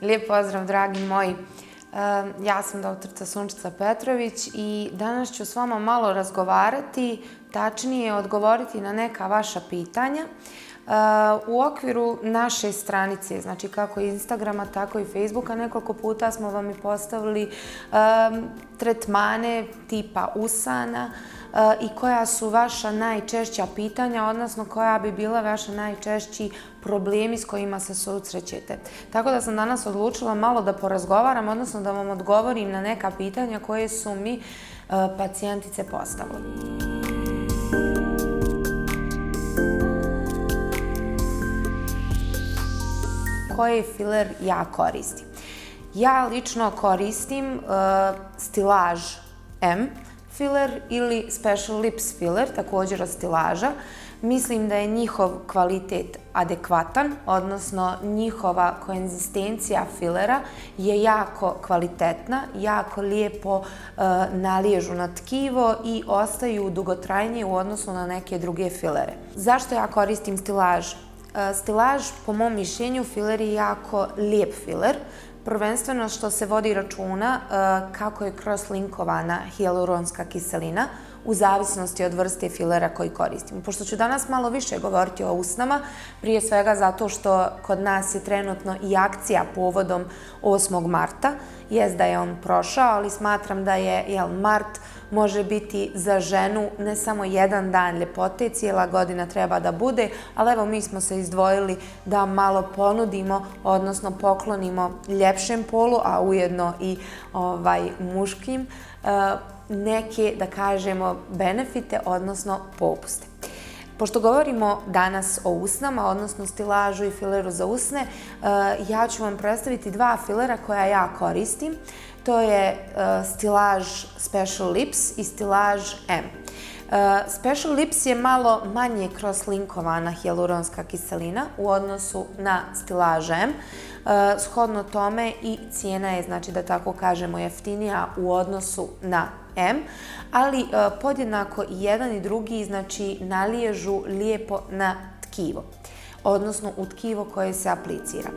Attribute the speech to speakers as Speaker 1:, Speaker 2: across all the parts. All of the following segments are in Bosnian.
Speaker 1: Lijep pozdrav, dragi moji. Ja sam doktorica Sunčica Petrović i danas ću s vama malo razgovarati, tačnije odgovoriti na neka vaša pitanja. U okviru naše stranice, znači kako Instagrama, tako i Facebooka, nekoliko puta smo vam i postavili tretmane tipa usana i koja su vaša najčešća pitanja, odnosno koja bi bila vaša najčešći problemi s kojima se susrećete. Tako da sam danas odlučila malo da porazgovaram, odnosno da vam odgovorim na neka pitanja koje su mi pacijentice postavile. Koji filer ja koristim? Ja lično koristim stilaž M filer ili Special Lips filer, također od stilaža. Mislim da je njihov kvalitet adekvatan, odnosno njihova konzistencija filera je jako kvalitetna, jako lijepo naliježu na tkivo i ostaju dugotrajnije u odnosu na neke druge filere. Zašto ja koristim stilaž? Stilaž, po mom mišljenju, filer je jako lijep filer. Prvenstveno što se vodi računa kako je cross-linkovana hijaluronska kiselina u zavisnosti od vrste filera koji koristimo. Pošto ću danas malo više govoriti o usnama, prije svega zato što kod nas je trenutno i akcija povodom 8. marta. Jest da je on prošao, ali smatram da je mart može biti za ženu ne samo jedan dan ljepote, cijela godina treba da bude, ali evo mi smo se izdvojili da malo ponudimo, odnosno poklonimo ljepšem polu, a ujedno i muškim, neke, da kažemo, benefite, odnosno popuste. Pošto govorimo danas o usnama, odnosno stilažu i fileru za usne, ja ću vam predstaviti dva filera koja ja koristim. To je stilaž Special Lips i stilaž M. Special Lips je malo manje cross-linkovana hijaluronska kiselina u odnosu na stilaž M. Shodno tome i cijena je, znači da tako kažemo, jeftinija u odnosu na M, ali podjednako i jedan i drugi, znači, naliježu lijepo na tkivo, odnosno u tkivo koje se aplicira.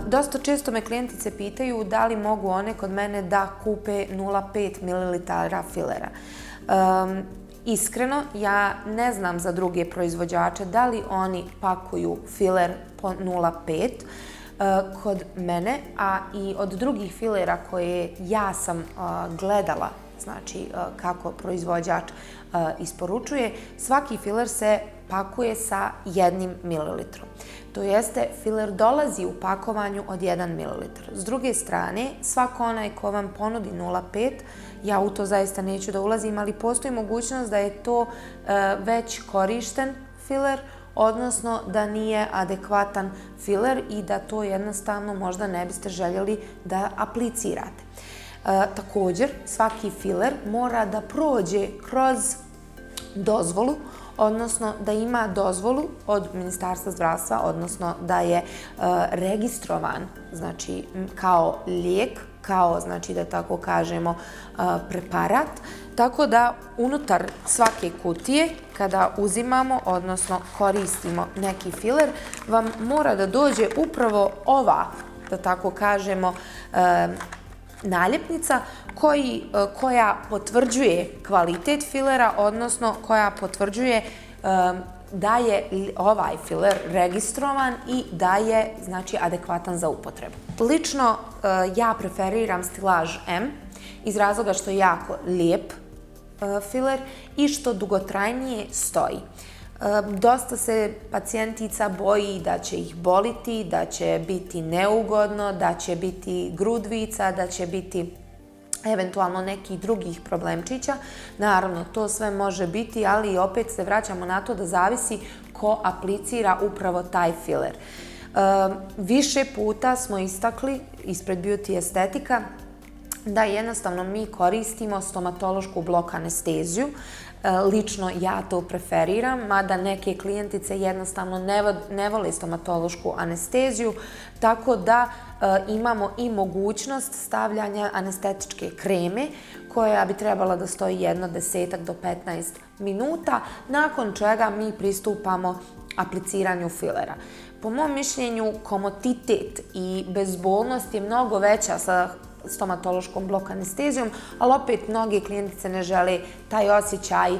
Speaker 1: Dosta često me klijentice pitaju da li mogu one kod mene da kupe 0,5 ml filera. Iskreno, ja ne znam za druge proizvođače da li oni pakuju filer po 0,5 kod mene, a i od drugih filera koje ja sam gledala, znači kako proizvođač isporučuje, svaki filer se pakuje sa 1 ml. To jeste, filer dolazi u pakovanju od 1 ml. S druge strane, svako onaj ko vam ponudi 0,5, ja u to zaista neću da ulazim, ali postoji mogućnost da je to već korišten filer, odnosno da nije adekvatan filer i da to jednostavno možda ne biste željeli da aplicirate. Također, svaki filer mora da prođe kroz dozvolu, odnosno da ima dozvolu od Ministarstva zdravstva, odnosno da je registrovan, znači, kao lijek, kao, znači, da tako kažemo, preparat. Tako da unutar svake kutije, kada uzimamo, odnosno koristimo neki filer, vam mora da dođe upravo ova, da tako kažemo, naljepnica koja potvrđuje kvalitet filera, odnosno koja potvrđuje da je ovaj filer registrovan i da je, znači, adekvatan za upotrebu. Lično ja preferiram stilaž M iz razloga što je jako lijep filer i što dugotrajnije stoji. Dosta se pacijentica boji da će ih boliti, da će biti neugodno, da će biti grudvica, da će biti eventualno nekih drugih problemčića. Naravno, to sve može biti, ali opet se vraćamo na to da zavisi ko aplicira upravo taj filer. Više puta smo istakli ispred Beauty estetika, da jednostavno mi koristimo stomatološku blok anesteziju. Lično ja to preferiram, mada neke klijentice jednostavno ne vole stomatološku anesteziju, tako da imamo i mogućnost stavljanja anestetičke kreme koja bi trebala da stoji jedno 10 do 15 minuta, nakon čega mi pristupamo apliciranju filera. Po mom mišljenju, komoditet i bezbolnost je mnogo veća sa stomatološkom blok anestezijom, ali opet mnogi klijentice ne žele taj osjećaj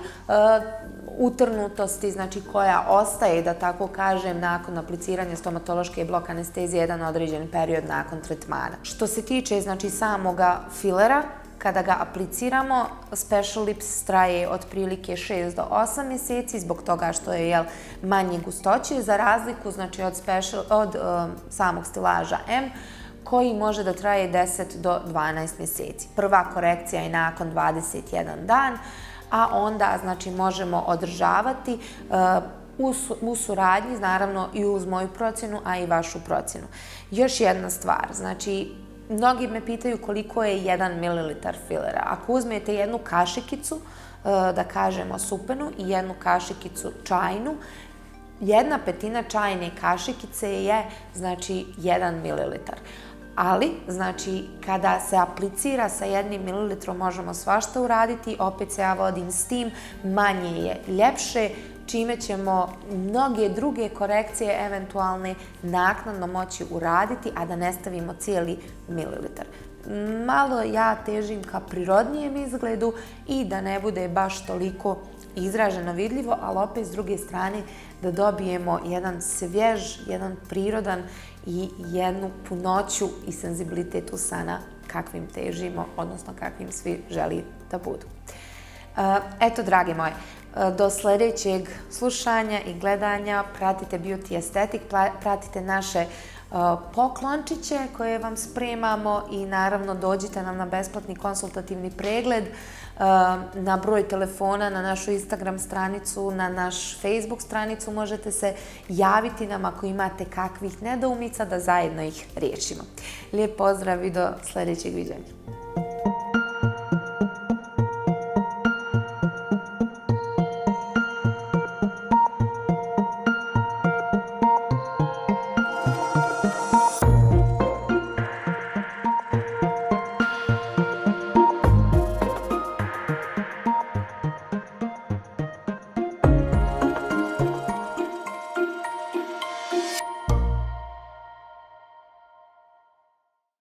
Speaker 1: utrnutosti, znači koja ostaje, da tako kažem, nakon apliciranja stomatološke blok anestezije jedan određen period nakon tretmana. Što se tiče znači samoga filera, kada ga apliciramo, Special Lips traje otprilike 6 do 8 mjeseci zbog toga što je manje gustoće, za razliku znači od samog stilaža M, koji može da traje 10 do 12 mjeseci. Prva korekcija je nakon 21 dan, a onda znači možemo održavati u suradnji, naravno i uz moju procjenu, a i vašu procjenu. Još jedna stvar, znači mnogi me pitaju koliko je 1 ml filera. Ako uzmete jednu kašikicu, da kažemo supenu, i jednu kašikicu čajnu, 1/5 čajne kašikice je znači 1 ml. Ali, znači, kada se aplicira sa 1 ml možemo svašta uraditi, opet se ja vodim s tim, manje je ljepše, čime ćemo mnoge druge korekcije eventualne naknadno moći uraditi, a da ne stavimo cijeli mililiter. Malo ja težim ka prirodnijem izgledu i da ne bude baš toliko izraženo vidljivo, ali opet s druge strane da dobijemo jedan svjež, jedan prirodan i jednu punoću i senzibilitet usana kakvim težimo, odnosno kakvim svi želi da budu. Eto, dragi moji, do sljedećeg slušanja i gledanja pratite Beauty Estetik, pratite naše poklončiće koje vam spremamo i naravno dođite nam na besplatni konsultativni pregled, na broj telefona, na našu Instagram stranicu, na naš Facebook stranicu možete se javiti nam ako imate kakvih nedoumica da zajedno ih riješimo. Lijep pozdrav i do sljedećeg viđenja.